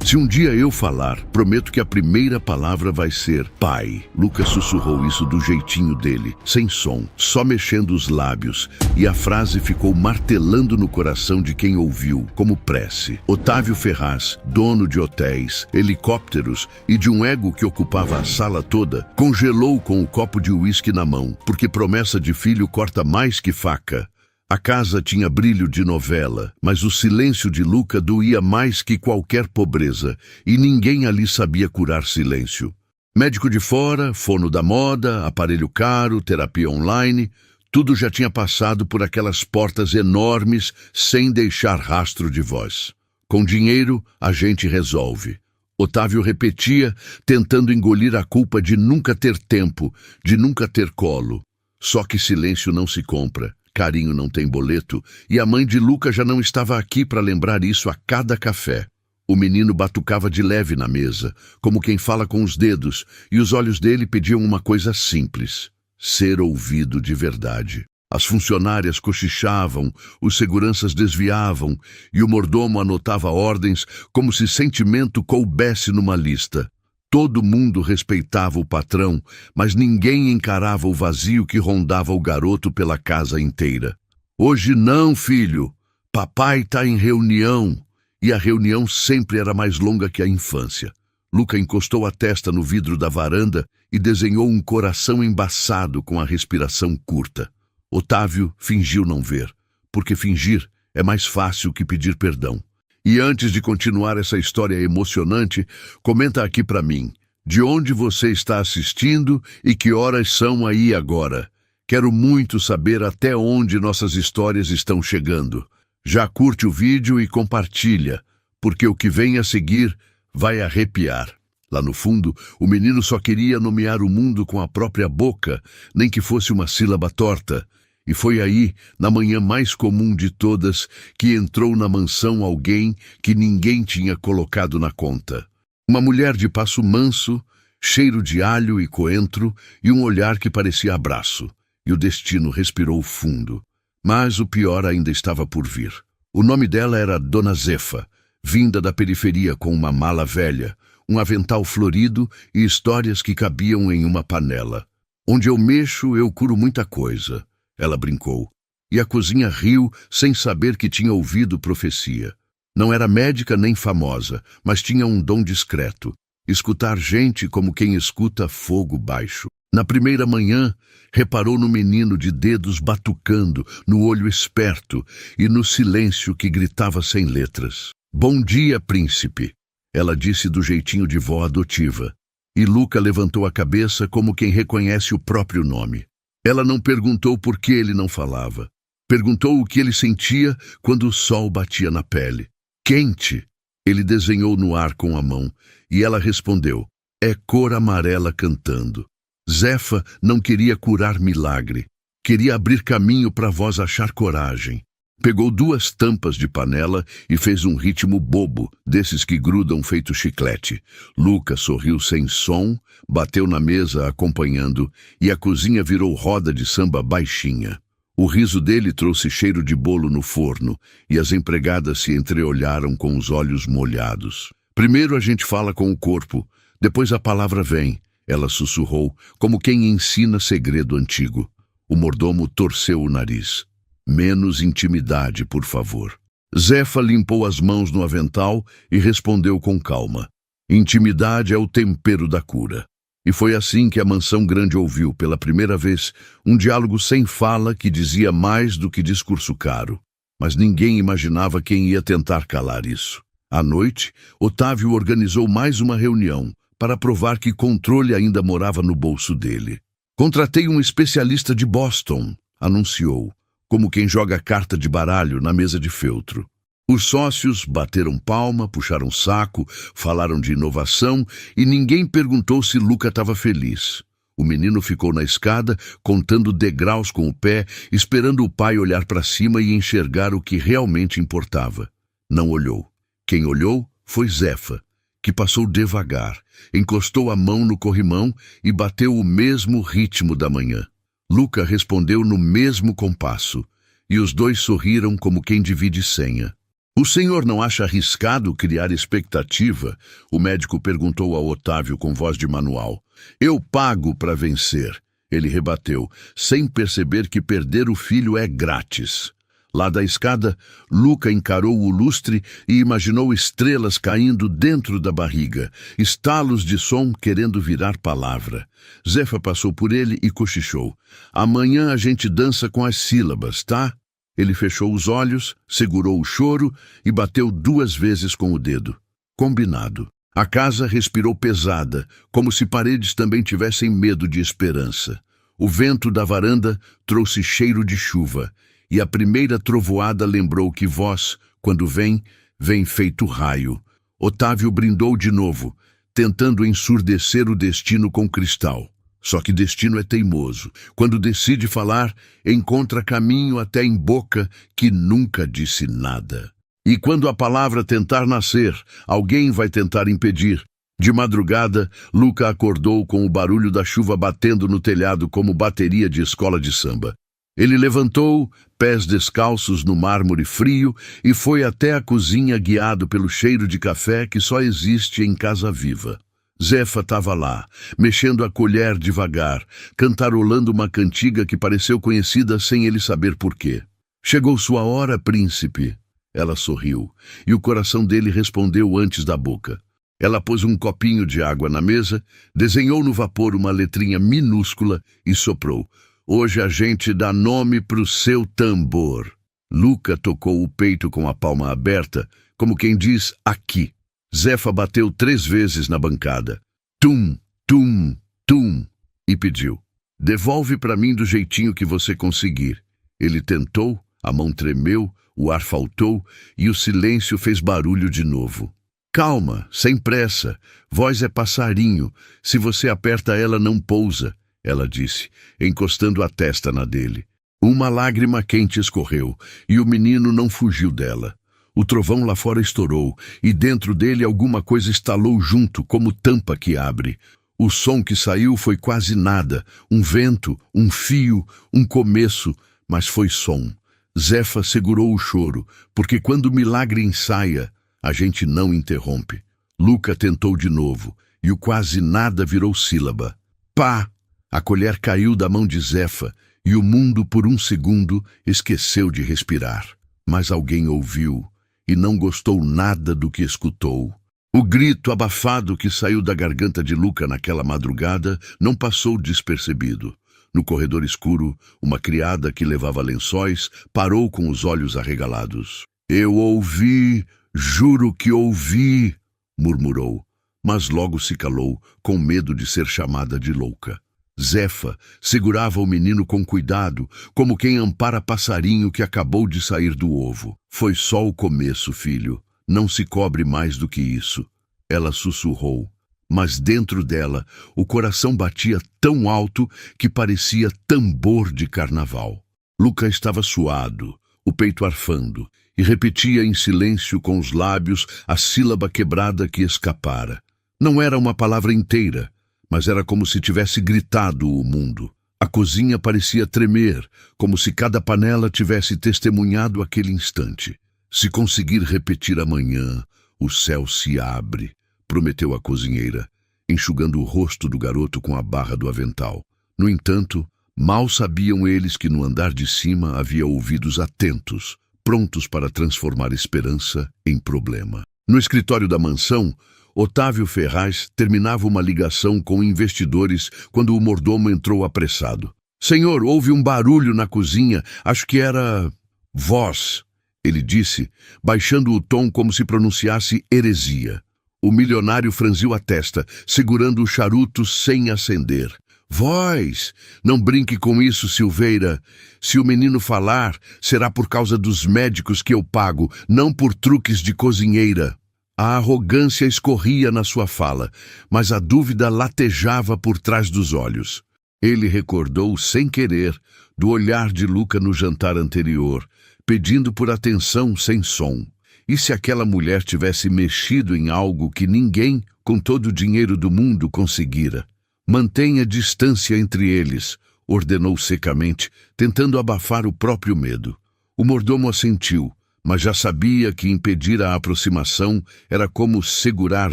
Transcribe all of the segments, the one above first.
Se um dia eu falar, prometo que a primeira palavra vai ser pai. Lucas sussurrou isso do jeitinho dele, sem som, só mexendo os lábios, e a frase ficou martelando no coração de quem ouviu, como prece. Otávio Ferraz, dono de hotéis, helicópteros e de um ego que ocupava a sala toda, congelou com o copo de uísque na mão, porque promessa de filho corta mais que faca. A casa tinha brilho de novela, mas o silêncio de Luca doía mais que qualquer pobreza, e ninguém ali sabia curar silêncio. Médico de fora, fono da moda, aparelho caro, terapia online, tudo já tinha passado por aquelas portas enormes sem deixar rastro de voz. Com dinheiro, a gente resolve. Otávio repetia, tentando engolir a culpa de nunca ter tempo, de nunca ter colo. Só que silêncio não se compra. Carinho não tem boleto, e a mãe de Luca já não estava aqui para lembrar isso a cada café. O menino batucava de leve na mesa, como quem fala com os dedos, e os olhos dele pediam uma coisa simples: ser ouvido de verdade. As funcionárias cochichavam, os seguranças desviavam, e o mordomo anotava ordens como se sentimento coubesse numa lista. Todo mundo respeitava o patrão, mas ninguém encarava o vazio que rondava o garoto pela casa inteira. Hoje não, filho. Papai está em reunião. E a reunião sempre era mais longa que a infância. Luca encostou a testa no vidro da varanda e desenhou um coração embaçado com a respiração curta. Otávio fingiu não ver, porque fingir é mais fácil que pedir perdão. E antes de continuar essa história emocionante, comenta aqui para mim, de onde você está assistindo e que horas são aí agora. Quero muito saber até onde nossas histórias estão chegando. Já curte o vídeo e compartilha, porque o que vem a seguir vai arrepiar. Lá no fundo, o menino só queria nomear o mundo com a própria boca, nem que fosse uma sílaba torta. E foi aí, na manhã mais comum de todas, que entrou na mansão alguém que ninguém tinha colocado na conta. Uma mulher de passo manso, cheiro de alho e coentro e um olhar que parecia abraço. E o destino respirou fundo. Mas o pior ainda estava por vir. O nome dela era Dona Zefa, vinda da periferia com uma mala velha, um avental florido e histórias que cabiam em uma panela. Onde eu mexo, eu curo muita coisa. Ela brincou, e a cozinha riu sem saber que tinha ouvido profecia. Não era médica nem famosa, mas tinha um dom discreto, escutar gente como quem escuta fogo baixo. Na primeira manhã, reparou no menino de dedos batucando, no olho esperto e no silêncio que gritava sem letras. Bom dia, príncipe, ela disse do jeitinho de vó adotiva, e Luca levantou a cabeça como quem reconhece o próprio nome. Ela não perguntou por que ele não falava. Perguntou o que ele sentia quando o sol batia na pele. Quente! Ele desenhou no ar com a mão, e ela respondeu, é cor amarela cantando. Zefa não queria curar milagre. Queria abrir caminho para vós achar coragem. Pegou 2 tampas de panela e fez um ritmo bobo, desses que grudam feito chiclete. Luca sorriu sem som, bateu na mesa acompanhando, e a cozinha virou roda de samba baixinha. O riso dele trouxe cheiro de bolo no forno, e as empregadas se entreolharam com os olhos molhados. Primeiro a gente fala com o corpo, depois a palavra vem, ela sussurrou, como quem ensina segredo antigo. O mordomo torceu o nariz. Menos intimidade, por favor. Zefa limpou as mãos no avental e respondeu com calma. Intimidade é o tempero da cura. E foi assim que a mansão grande ouviu, pela primeira vez, um diálogo sem fala que dizia mais do que discurso caro. Mas ninguém imaginava quem ia tentar calar isso. À noite, Otávio organizou mais uma reunião para provar que controle ainda morava no bolso dele. Contratei um especialista de Boston, anunciou, como quem joga carta de baralho na mesa de feltro. Os sócios bateram palma, puxaram saco, falaram de inovação e ninguém perguntou se Luca estava feliz. O menino ficou na escada, contando degraus com o pé, esperando o pai olhar para cima e enxergar o que realmente importava. Não olhou. Quem olhou foi Zefa, que passou devagar, encostou a mão no corrimão e bateu o mesmo ritmo da manhã. Luca respondeu no mesmo compasso, e os dois sorriram como quem divide senha. O senhor não acha arriscado criar expectativa? O médico perguntou a Otávio com voz de manual. Eu pago para vencer, ele rebateu, sem perceber que perder o filho é grátis. Lá da escada, Luca encarou o lustre e imaginou estrelas caindo dentro da barriga, estalos de som querendo virar palavra. Zefa passou por ele e cochichou. Amanhã a gente dança com as sílabas, tá? Ele fechou os olhos, segurou o choro e bateu 2 vezes com o dedo. Combinado. A casa respirou pesada, como se paredes também tivessem medo de esperança. O vento da varanda trouxe cheiro de chuva, e a primeira trovoada lembrou que voz, quando vem, vem feito raio. Otávio brindou de novo, tentando ensurdecer o destino com cristal. Só que destino é teimoso. Quando decide falar, encontra caminho até em boca que nunca disse nada. E quando a palavra tentar nascer, alguém vai tentar impedir. De madrugada, Luca acordou com o barulho da chuva batendo no telhado como bateria de escola de samba. Ele levantou, pés descalços no mármore frio, e foi até a cozinha guiado pelo cheiro de café que só existe em casa viva. Zefa estava lá, mexendo a colher devagar, cantarolando uma cantiga que pareceu conhecida sem ele saber porquê. Chegou sua hora, príncipe. Ela sorriu, e o coração dele respondeu antes da boca. Ela pôs um copinho de água na mesa, desenhou no vapor uma letrinha minúscula e soprou. Hoje a gente dá nome pro seu tambor. Luca tocou o peito com a palma aberta, como quem diz aqui. Zefa bateu 3 vezes na bancada. Tum, tum, tum, e pediu. Devolve para mim do jeitinho que você conseguir. Ele tentou, a mão tremeu, o ar faltou e o silêncio fez barulho de novo. Calma, sem pressa, voz é passarinho, se você aperta ela não pousa, ela disse, encostando a testa na dele. Uma lágrima quente escorreu e o menino não fugiu dela. O trovão lá fora estourou e dentro dele alguma coisa estalou junto, como tampa que abre. O som que saiu foi quase nada, um vento, um fio, um começo, mas foi som. Zefa segurou o choro, porque quando o milagre ensaia, a gente não interrompe. Luca tentou de novo, e o quase nada virou sílaba. Pá! A colher caiu da mão de Zefa, e o mundo por um segundo esqueceu de respirar. Mas alguém ouviu, e não gostou nada do que escutou. O grito abafado que saiu da garganta de Luca naquela madrugada não passou despercebido. No corredor escuro, uma criada que levava lençóis parou com os olhos arregalados. Eu ouvi, juro que ouvi, murmurou, mas logo se calou, com medo de ser chamada de louca. Zefa segurava o menino com cuidado, como quem ampara passarinho que acabou de sair do ovo. Foi só o começo, filho. Não se cobre mais do que isso. Ela sussurrou, mas dentro dela o coração batia tão alto que parecia tambor de carnaval. Luca estava suado, o peito arfando, e repetia em silêncio com os lábios a sílaba quebrada que escapara. Não era uma palavra inteira, mas era como se tivesse gritado o mundo. A cozinha parecia tremer, como se cada panela tivesse testemunhado aquele instante. Se conseguir repetir amanhã, o céu se abre, prometeu a cozinheira, enxugando o rosto do garoto com a barra do avental. No entanto, mal sabiam eles que no andar de cima havia ouvidos atentos, prontos para transformar esperança em problema. No escritório da mansão, Otávio Ferraz terminava uma ligação com investidores quando o mordomo entrou apressado. Senhor, houve um barulho na cozinha, acho que era voz, ele disse, baixando o tom como se pronunciasse heresia. O milionário franziu a testa, segurando o charuto sem acender. Voz! Não brinque com isso, Silveira. Se o menino falar, será por causa dos médicos que eu pago, não por truques de cozinheira. A arrogância escorria na sua fala, mas a dúvida latejava por trás dos olhos. Ele recordou, sem querer, do olhar de Luca no jantar anterior, pedindo por atenção sem som. E se aquela mulher tivesse mexido em algo que ninguém, com todo o dinheiro do mundo, conseguira? Mantenha distância entre eles, ordenou secamente, tentando abafar o próprio medo. O mordomo assentiu, mas já sabia que impedir a aproximação era como segurar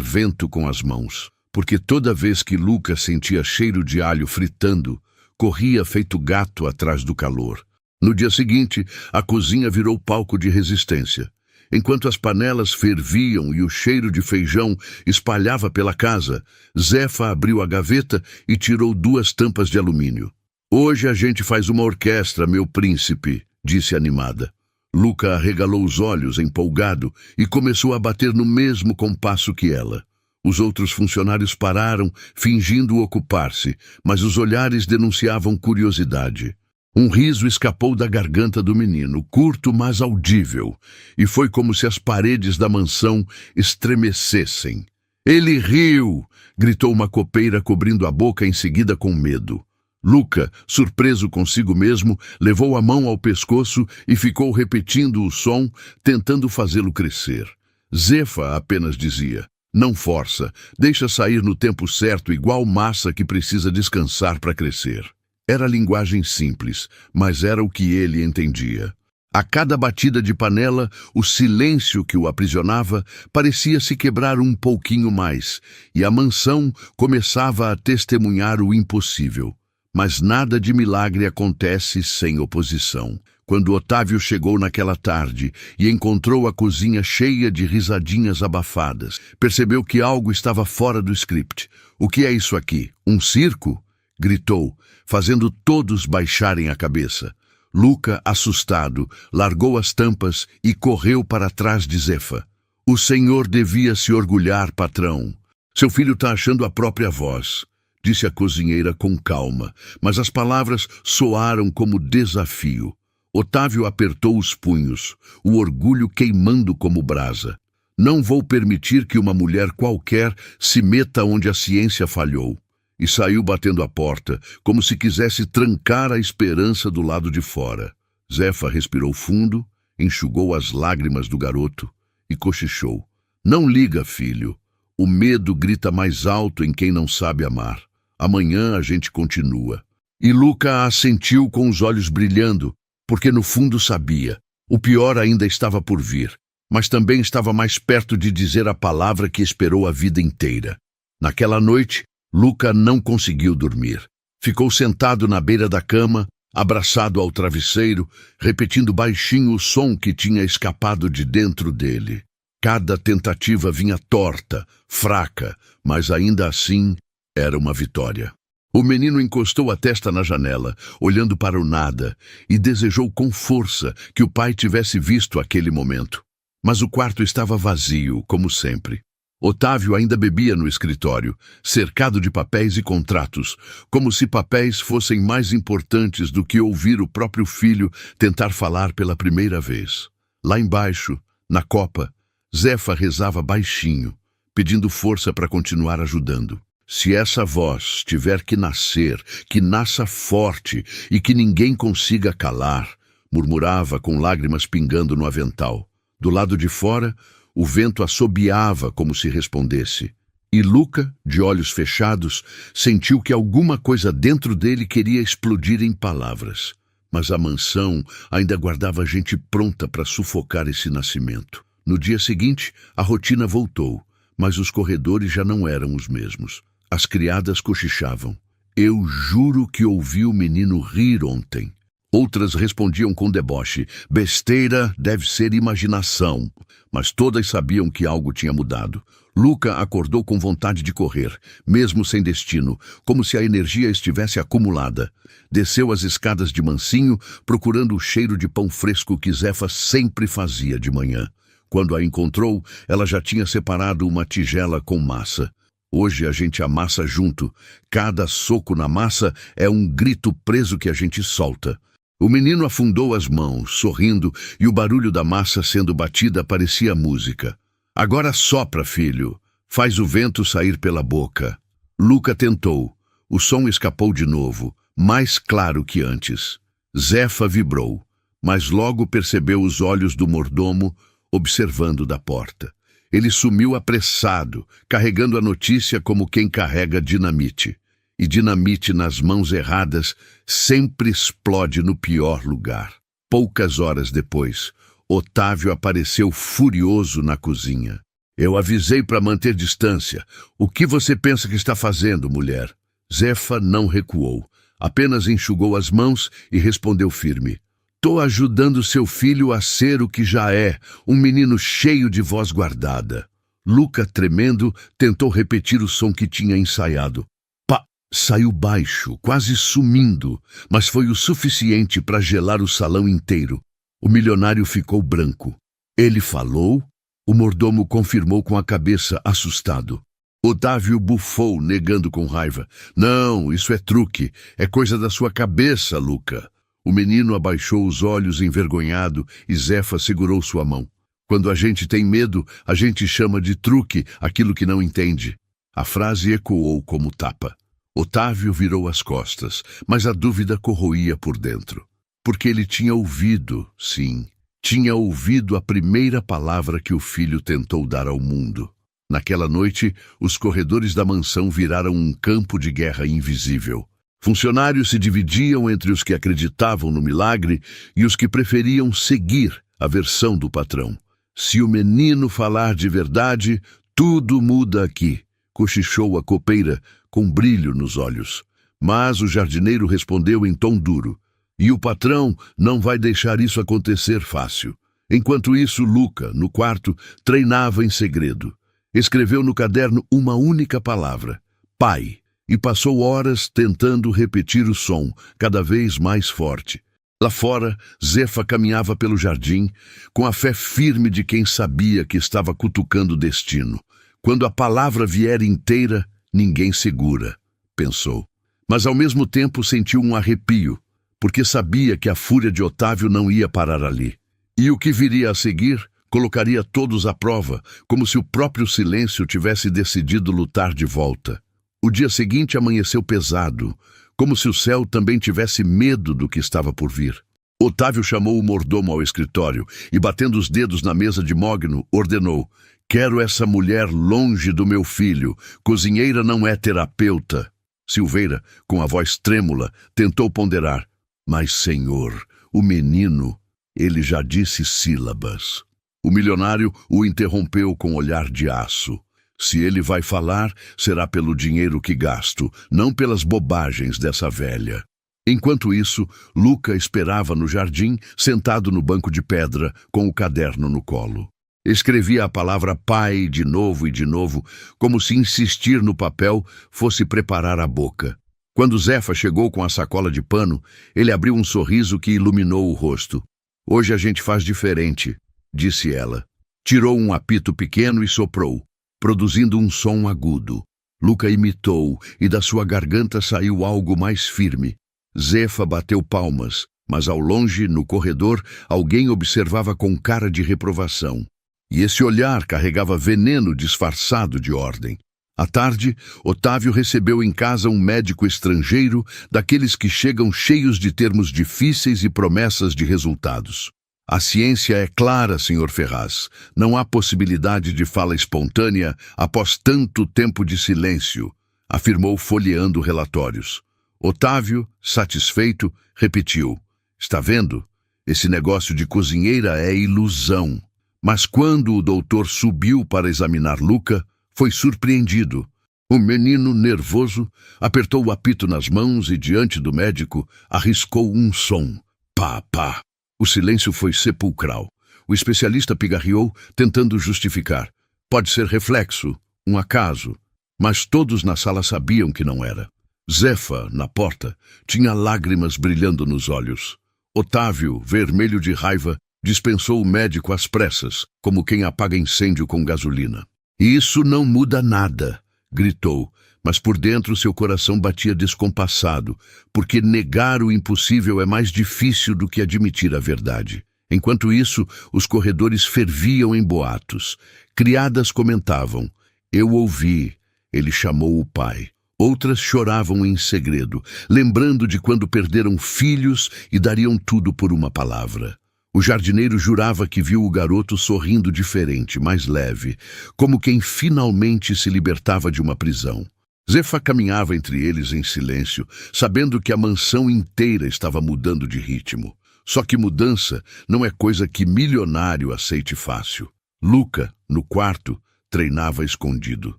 vento com as mãos, porque toda vez que Luca sentia cheiro de alho fritando, corria feito gato atrás do calor. No dia seguinte, a cozinha virou palco de resistência. Enquanto as panelas ferviam e o cheiro de feijão espalhava pela casa, Zefa abriu a gaveta e tirou 2 tampas de alumínio. "Hoje a gente faz uma orquestra, meu príncipe", disse animada. Luca arregalou os olhos, empolgado, e começou a bater no mesmo compasso que ela. Os outros funcionários pararam, fingindo ocupar-se, mas os olhares denunciavam curiosidade. Um riso escapou da garganta do menino, curto mas audível, e foi como se as paredes da mansão estremecessem. "Ele riu!" gritou uma copeira, cobrindo a boca em seguida com medo. Luca, surpreso consigo mesmo, levou a mão ao pescoço e ficou repetindo o som, tentando fazê-lo crescer. Zefa apenas dizia: "Não força, deixa sair no tempo certo, igual massa que precisa descansar para crescer." Era linguagem simples, mas era o que ele entendia. A cada batida de panela, o silêncio que o aprisionava parecia se quebrar um pouquinho mais, e a mansão começava a testemunhar o impossível. Mas nada de milagre acontece sem oposição. Quando Otávio chegou naquela tarde e encontrou a cozinha cheia de risadinhas abafadas, percebeu que algo estava fora do script. "O que é isso aqui? Um circo?" gritou, fazendo todos baixarem a cabeça. Luca, assustado, largou as tampas e correu para trás de Zefa. "O senhor devia se orgulhar, patrão. Seu filho está achando a própria voz", disse a cozinheira com calma, mas as palavras soaram como desafio. Otávio apertou os punhos, o orgulho queimando como brasa. "Não vou permitir que uma mulher qualquer se meta onde a ciência falhou." E saiu batendo a porta, como se quisesse trancar a esperança do lado de fora. Zefa respirou fundo, enxugou as lágrimas do garoto e cochichou: "Não liga, filho. O medo grita mais alto em quem não sabe amar. Amanhã a gente continua." E Luca assentiu com os olhos brilhando, porque no fundo sabia. O pior ainda estava por vir, mas também estava mais perto de dizer a palavra que esperou a vida inteira. Naquela noite, Luca não conseguiu dormir. Ficou sentado na beira da cama, abraçado ao travesseiro, repetindo baixinho o som que tinha escapado de dentro dele. Cada tentativa vinha torta, fraca, mas ainda assim era uma vitória. O menino encostou a testa na janela, olhando para o nada, e desejou com força que o pai tivesse visto aquele momento. Mas o quarto estava vazio, como sempre. Otávio ainda bebia no escritório, cercado de papéis e contratos, como se papéis fossem mais importantes do que ouvir o próprio filho tentar falar pela primeira vez. Lá embaixo, na copa, Zefa rezava baixinho, pedindo força para continuar ajudando. "Se essa voz tiver que nascer, que nasça forte e que ninguém consiga calar", murmurava com lágrimas pingando no avental. Do lado de fora, o vento assobiava como se respondesse. E Luca, de olhos fechados, sentiu que alguma coisa dentro dele queria explodir em palavras. Mas a mansão ainda guardava gente pronta para sufocar esse nascimento. No dia seguinte, a rotina voltou, mas os corredores já não eram os mesmos. As criadas cochichavam: "Eu juro que ouvi o menino rir ontem." Outras respondiam com deboche: "Besteira, deve ser imaginação." Mas todas sabiam que algo tinha mudado. Luca acordou com vontade de correr, mesmo sem destino, como se a energia estivesse acumulada. Desceu as escadas de mansinho, procurando o cheiro de pão fresco que Zefa sempre fazia de manhã. Quando a encontrou, ela já tinha separado uma tigela com massa. "Hoje a gente amassa junto. Cada soco na massa é um grito preso que a gente solta." O menino afundou as mãos, sorrindo, e o barulho da massa sendo batida parecia música. "Agora sopra, filho. Faz o vento sair pela boca." Luca tentou. O som escapou de novo, mais claro que antes. Zefa vibrou, mas logo percebeu os olhos do mordomo observando da porta. Ele sumiu apressado, carregando a notícia como quem carrega dinamite. E dinamite nas mãos erradas sempre explode no pior lugar. Poucas horas depois, Otávio apareceu furioso na cozinha. Eu avisei para manter distância. O que você pensa que está fazendo, mulher? Zefa não recuou, apenas enxugou as mãos e respondeu firme. Tô ajudando seu filho a ser o que já é, um menino cheio de voz guardada. Luca, tremendo, tentou repetir o som que tinha ensaiado. Pá! Saiu baixo, quase sumindo, mas foi o suficiente para gelar o salão inteiro. O milionário ficou branco. Ele falou? O mordomo confirmou com a cabeça, assustado. Otávio bufou, negando com raiva. Não, isso é truque. É coisa da sua cabeça, Luca. O menino abaixou os olhos envergonhado e Zefa segurou sua mão. Quando a gente tem medo, a gente chama de truque aquilo que não entende. A frase ecoou como tapa. Otávio virou as costas, mas a dúvida corroía por dentro. Porque ele tinha ouvido, sim, tinha ouvido a primeira palavra que o filho tentou dar ao mundo. Naquela noite, os corredores da mansão viraram um campo de guerra invisível. Funcionários se dividiam entre os que acreditavam no milagre e os que preferiam seguir a versão do patrão. Se o menino falar de verdade, tudo muda aqui, cochichou a copeira, com brilho nos olhos. Mas o jardineiro respondeu em tom duro. E o patrão não vai deixar isso acontecer fácil. Enquanto isso, Luca, no quarto, treinava em segredo. Escreveu no caderno uma única palavra, pai, e passou horas tentando repetir o som, cada vez mais forte. Lá fora, Zefa caminhava pelo jardim, com a fé firme de quem sabia que estava cutucando o destino. Quando a palavra vier inteira, ninguém segura, pensou. Mas ao mesmo tempo sentiu um arrepio, porque sabia que a fúria de Otávio não ia parar ali. E o que viria a seguir colocaria todos à prova, como se o próprio silêncio tivesse decidido lutar de volta. O dia seguinte amanheceu pesado, como se o céu também tivesse medo do que estava por vir. Otávio chamou o mordomo ao escritório e, batendo os dedos na mesa de mogno, ordenou: quero essa mulher longe do meu filho. Cozinheira não é terapeuta. Silveira, com a voz trêmula, tentou ponderar. Mas, senhor, o menino, ele já disse sílabas. O milionário o interrompeu com olhar de aço. Se ele vai falar, será pelo dinheiro que gasto, não pelas bobagens dessa velha. Enquanto isso, Luca esperava no jardim, sentado no banco de pedra, com o caderno no colo. Escrevia a palavra pai de novo e de novo, como se insistir no papel fosse preparar a boca. Quando Zefa chegou com a sacola de pano, ele abriu um sorriso que iluminou o rosto. Hoje a gente faz diferente, disse ela. Tirou um apito pequeno e soprou, produzindo um som agudo. Luca imitou e da sua garganta saiu algo mais firme. Zefa bateu palmas, mas ao longe, no corredor, alguém observava com cara de reprovação. E esse olhar carregava veneno disfarçado de ordem. À tarde, Otávio recebeu em casa um médico estrangeiro, daqueles que chegam cheios de termos difíceis e promessas de resultados. A ciência é clara, Sr. Ferraz. Não há possibilidade de fala espontânea após tanto tempo de silêncio, afirmou folheando relatórios. Otávio, satisfeito, repetiu. Está vendo? Esse negócio de cozinheira é ilusão. Mas quando o doutor subiu para examinar Luca, foi surpreendido. O menino, nervoso, apertou o apito nas mãos e, diante do médico, arriscou um som. Pá, pá. O silêncio foi sepulcral. O especialista pigarreou, tentando justificar. Pode ser reflexo, um acaso. Mas todos na sala sabiam que não era. Zefa, na porta, tinha lágrimas brilhando nos olhos. Otávio, vermelho de raiva, dispensou o médico às pressas, como quem apaga incêndio com gasolina. Isso não muda nada, gritou, mas por dentro seu coração batia descompassado, porque negar o impossível é mais difícil do que admitir a verdade. Enquanto isso, os corredores ferviam em boatos. Criadas comentavam, eu ouvi, ele chamou o pai. Outras choravam em segredo, lembrando de quando perderam filhos e dariam tudo por uma palavra. O jardineiro jurava que viu o garoto sorrindo diferente, mais leve, como quem finalmente se libertava de uma prisão. Zefa caminhava entre eles em silêncio, sabendo que a mansão inteira estava mudando de ritmo. Só que mudança não é coisa que milionário aceite fácil. Luca, no quarto, treinava escondido.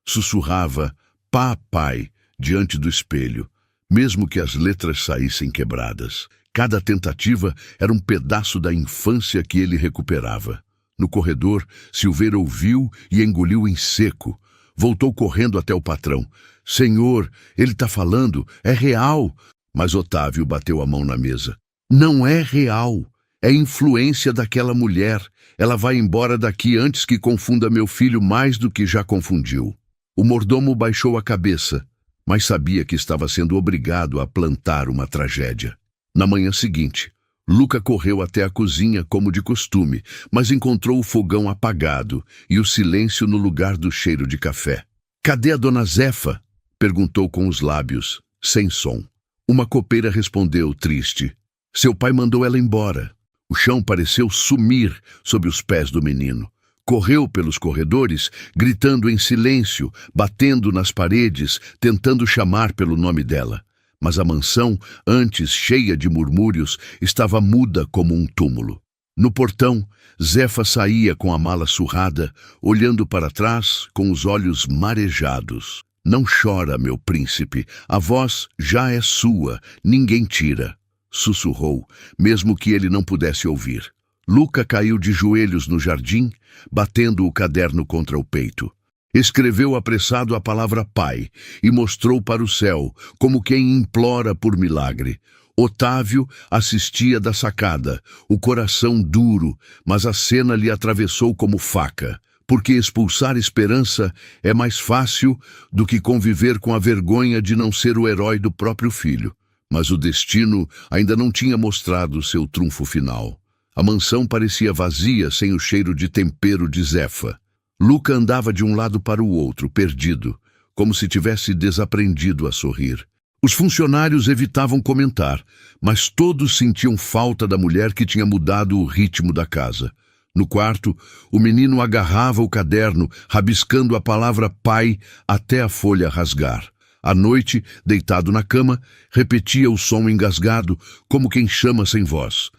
Sussurrava "Pá, pai", diante do espelho, mesmo que as letras saíssem quebradas. Cada tentativa era um pedaço da infância que ele recuperava. No corredor, Silveira ouviu e engoliu em seco. Voltou correndo até o patrão. "Senhor, ele está falando, é real." Mas Otávio bateu a mão na mesa. "Não é real. É influência daquela mulher. Ela vai embora daqui antes que confunda meu filho mais do que já confundiu." O mordomo baixou a cabeça, mas sabia que estava sendo obrigado a plantar uma tragédia. Na manhã seguinte, Luca correu até a cozinha como de costume, mas encontrou o fogão apagado e o silêncio no lugar do cheiro de café. "Cadê a dona Zefa?" perguntou com os lábios, sem som. Uma copeira respondeu, triste. "Seu pai mandou ela embora." O chão pareceu sumir sob os pés do menino. Correu pelos corredores, gritando em silêncio, batendo nas paredes, tentando chamar pelo nome dela. Mas a mansão, antes cheia de murmúrios, estava muda como um túmulo. No portão, Zefa saía com a mala surrada, olhando para trás com os olhos marejados. "Não chora, meu príncipe, a voz já é sua, ninguém tira", sussurrou, mesmo que ele não pudesse ouvir. Luca caiu de joelhos no jardim, batendo o caderno contra o peito. Escreveu apressado a palavra pai e mostrou para o céu, como quem implora por milagre. Otávio assistia da sacada, o coração duro, mas a cena lhe atravessou como faca, porque expulsar esperança é mais fácil do que conviver com a vergonha de não ser o herói do próprio filho. Mas o destino ainda não tinha mostrado seu trunfo final. A mansão parecia vazia sem o cheiro de tempero de Zefa. Luca andava de um lado para o outro, perdido, como se tivesse desaprendido a sorrir. Os funcionários evitavam comentar, mas todos sentiam falta da mulher que tinha mudado o ritmo da casa. No quarto, o menino agarrava o caderno, rabiscando a palavra pai até a folha rasgar. À noite, deitado na cama, repetia o som engasgado, como quem chama sem voz.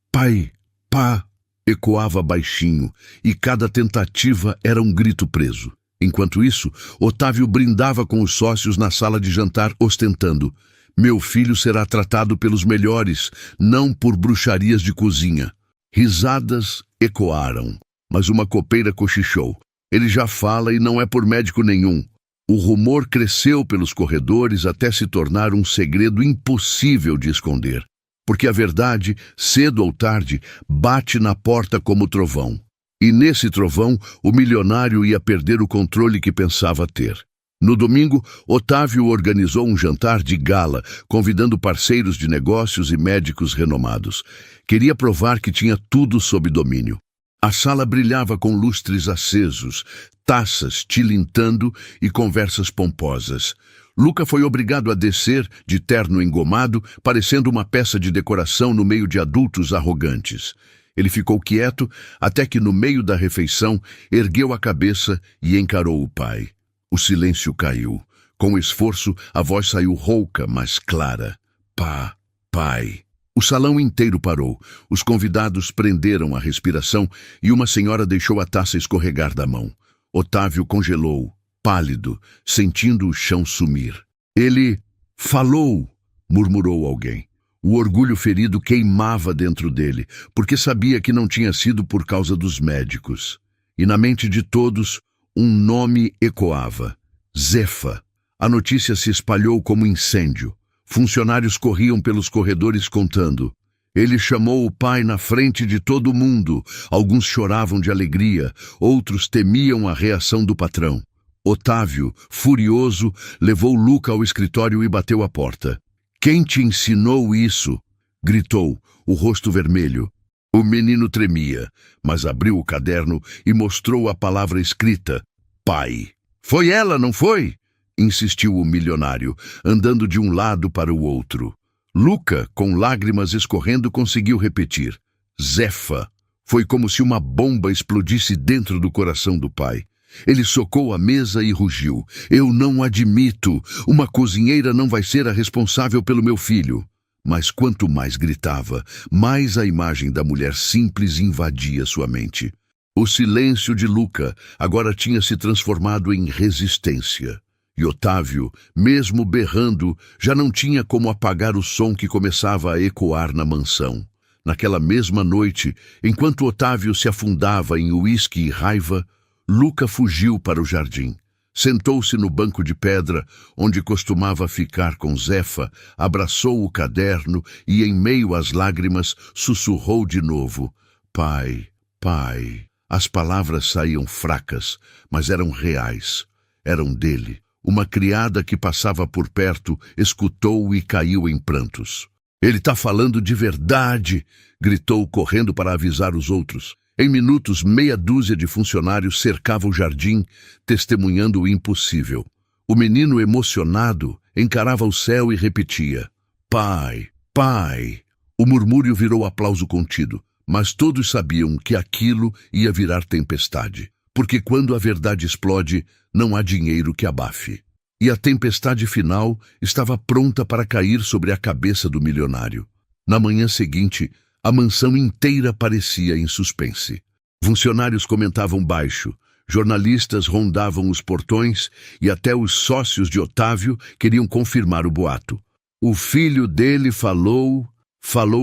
Pai, pá, ecoava baixinho, e cada tentativa era um grito preso. Enquanto isso, Otávio brindava com os sócios na sala de jantar, ostentando: "Meu filho será tratado pelos melhores, não por bruxarias de cozinha." Risadas ecoaram, mas uma copeira cochichou: "Ele já fala e não é por médico nenhum." O rumor cresceu pelos corredores até se tornar um segredo impossível de esconder. Porque a verdade, cedo ou tarde, bate na porta como trovão. E nesse trovão, o milionário ia perder o controle que pensava ter. No domingo, Otávio organizou um jantar de gala, convidando parceiros de negócios e médicos renomados. Queria provar que tinha tudo sob domínio. A sala brilhava com lustres acesos, taças tilintando e conversas pomposas. Luca foi obrigado a descer, de terno engomado, parecendo uma peça de decoração no meio de adultos arrogantes. Ele ficou quieto até que, no meio da refeição, ergueu a cabeça e encarou o pai. O silêncio caiu. Com esforço, a voz saiu rouca, mas clara. "Pá, pai." O salão inteiro parou. Os convidados prenderam a respiração e uma senhora deixou a taça escorregar da mão. Otávio congelou, pálido, sentindo o chão sumir. "Ele falou", murmurou alguém. O orgulho ferido queimava dentro dele, porque sabia que não tinha sido por causa dos médicos. E na mente de todos, um nome ecoava: Zefa. A notícia se espalhou como incêndio. Funcionários corriam pelos corredores contando: "Ele chamou o pai na frente de todo mundo." Alguns choravam de alegria, outros temiam a reação do patrão. Otávio, furioso, levou Luca ao escritório e bateu à porta. "Quem te ensinou isso?" gritou, o rosto vermelho. O menino tremia, mas abriu o caderno e mostrou a palavra escrita: pai. "Foi ela, não foi?" insistiu o milionário, andando de um lado para o outro. Luca, com lágrimas escorrendo, conseguiu repetir: Zefa. Foi como se uma bomba explodisse dentro do coração do pai. Ele socou a mesa e rugiu: "Eu não admito. Uma cozinheira não vai ser a responsável pelo meu filho." Mas quanto mais gritava, mais a imagem da mulher simples invadia sua mente. O silêncio de Luca agora tinha se transformado em resistência. E Otávio, mesmo berrando, já não tinha como apagar o som que começava a ecoar na mansão. Naquela mesma noite, enquanto Otávio se afundava em uísque e raiva, Luca fugiu para o jardim. Sentou-se no banco de pedra, onde costumava ficar com Zefa, abraçou o caderno e, em meio às lágrimas, sussurrou de novo: "Pai, pai." As palavras saíam fracas, mas eram reais. Eram dele. Uma criada que passava por perto escutou e caiu em prantos. "Ele está falando de verdade!" gritou, correndo para avisar os outros. Em minutos, meia dúzia de funcionários cercava o jardim, testemunhando o impossível. O menino, emocionado, encarava o céu e repetia: "Pai, pai." O murmúrio virou aplauso contido, mas todos sabiam que aquilo ia virar tempestade, porque quando a verdade explode, não há dinheiro que abafe. E a tempestade final estava pronta para cair sobre a cabeça do milionário. Na manhã seguinte, a mansão inteira parecia em suspense. Funcionários comentavam baixo, jornalistas rondavam os portões e até os sócios de Otávio queriam confirmar o boato. O filho dele falou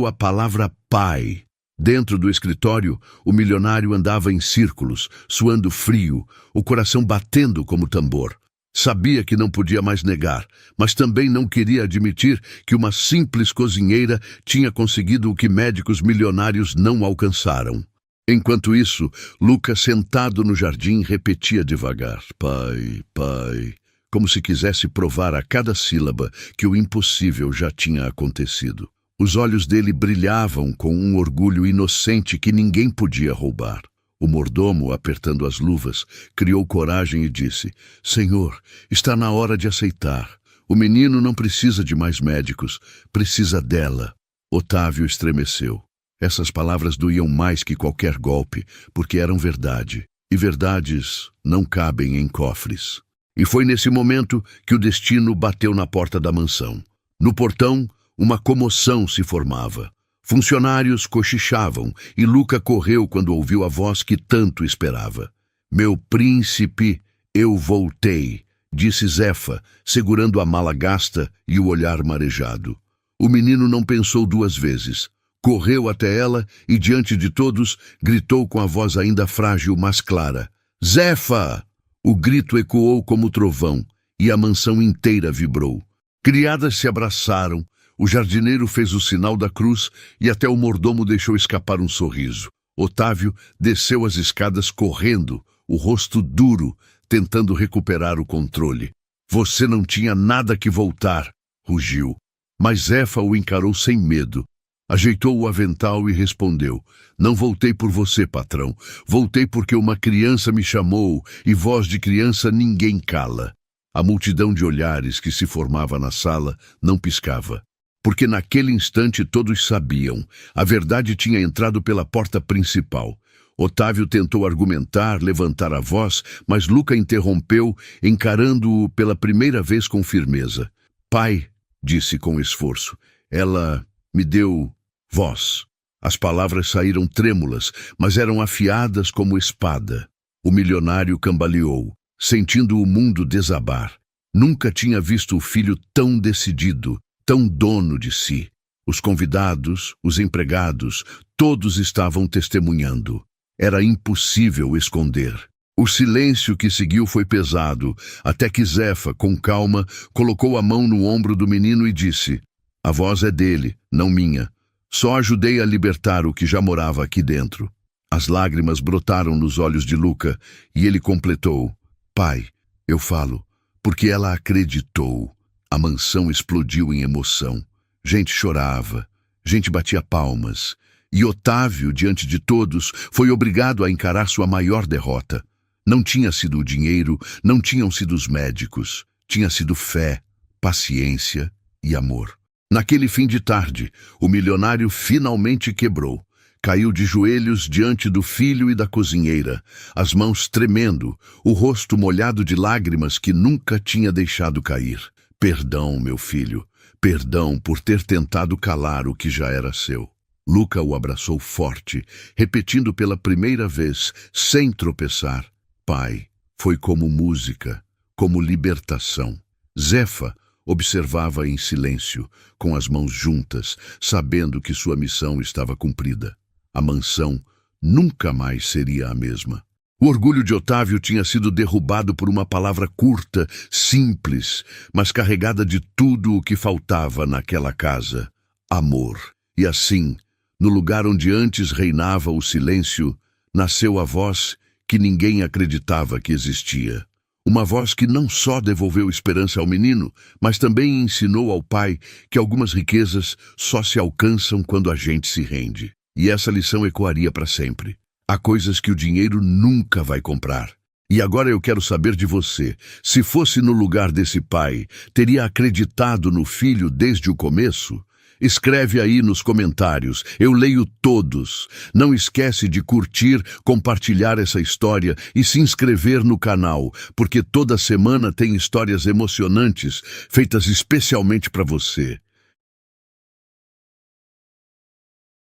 a palavra pai. Dentro do escritório, o milionário andava em círculos, suando frio, o coração batendo como tambor. Sabia que não podia mais negar, mas também não queria admitir que uma simples cozinheira tinha conseguido o que médicos milionários não alcançaram. Enquanto isso, Luca, sentado no jardim, repetia devagar: "Pai, pai", como se quisesse provar a cada sílaba que o impossível já tinha acontecido. Os olhos dele brilhavam com um orgulho inocente que ninguém podia roubar. O mordomo, apertando as luvas, criou coragem e disse: "Senhor, está na hora de aceitar. O menino não precisa de mais médicos, precisa dela." Otávio estremeceu. Essas palavras doíam mais que qualquer golpe, porque eram verdade. E verdades não cabem em cofres. E foi nesse momento que o destino bateu na porta da mansão. No portão, uma comoção se formava. Funcionários cochichavam e Luca correu quando ouviu a voz que tanto esperava. "Meu príncipe, eu voltei", disse Zefa, segurando a mala gasta e o olhar marejado. O menino não pensou duas vezes. Correu até ela e, diante de todos, gritou com a voz ainda frágil, mas clara: "Zefa!" O grito ecoou como trovão e a mansão inteira vibrou. Criadas se abraçaram. O jardineiro fez o sinal da cruz e até o mordomo deixou escapar um sorriso. Otávio desceu as escadas correndo, o rosto duro, tentando recuperar o controle. "Você não tinha nada que voltar", rugiu. Mas Zefa o encarou sem medo. Ajeitou o avental e respondeu: "Não voltei por você, patrão. Voltei porque uma criança me chamou e voz de criança ninguém cala." A multidão de olhares que se formava na sala não piscava. Porque naquele instante todos sabiam. A verdade tinha entrado pela porta principal. Otávio tentou argumentar, levantar a voz, mas Luca interrompeu, encarando-o pela primeira vez com firmeza. "Pai", disse com esforço, "ela me deu voz." As palavras saíram trêmulas, mas eram afiadas como espada. O milionário cambaleou, sentindo o mundo desabar. Nunca tinha visto o filho tão decidido, tão dono de si. Os convidados, os empregados, todos estavam testemunhando. Era impossível esconder. O silêncio que seguiu foi pesado, até que Zefa, com calma, colocou a mão no ombro do menino e disse: "A voz é dele, não minha. Só ajudei a libertar o que já morava aqui dentro." As lágrimas brotaram nos olhos de Luca e ele completou: "Pai, eu falo, porque ela acreditou." A mansão explodiu em emoção. Gente chorava, gente batia palmas. E Otávio, diante de todos, foi obrigado a encarar sua maior derrota. Não tinha sido o dinheiro, não tinham sido os médicos. Tinha sido fé, paciência e amor. Naquele fim de tarde, o milionário finalmente quebrou. Caiu de joelhos diante do filho e da cozinheira, as mãos tremendo, o rosto molhado de lágrimas que nunca tinha deixado cair. "Perdão, meu filho. perdão por ter tentado calar o que já era seu. Luca o abraçou forte, repetindo pela primeira vez, sem tropeçar: Pai, foi como música, como libertação. Zefa observava em silêncio, com as mãos juntas, sabendo que sua missão estava cumprida. A mansão nunca mais seria a mesma. O orgulho de Otávio tinha sido derrubado por uma palavra curta, simples, mas carregada de tudo o que faltava naquela casa: amor. E assim, no lugar onde antes reinava o silêncio, nasceu a voz que ninguém acreditava que existia. Uma voz que não só devolveu esperança ao menino, mas também ensinou ao pai que algumas riquezas só se alcançam quando a gente se rende. E essa lição ecoaria para sempre. Há coisas que o dinheiro nunca vai comprar. E agora eu quero saber de você. Se fosse no lugar desse pai, teria acreditado no filho desde o começo? Escreve aí nos comentários, eu leio todos. Não esquece de curtir, compartilhar essa história e se inscrever no canal, porque toda semana tem histórias emocionantes feitas especialmente para você.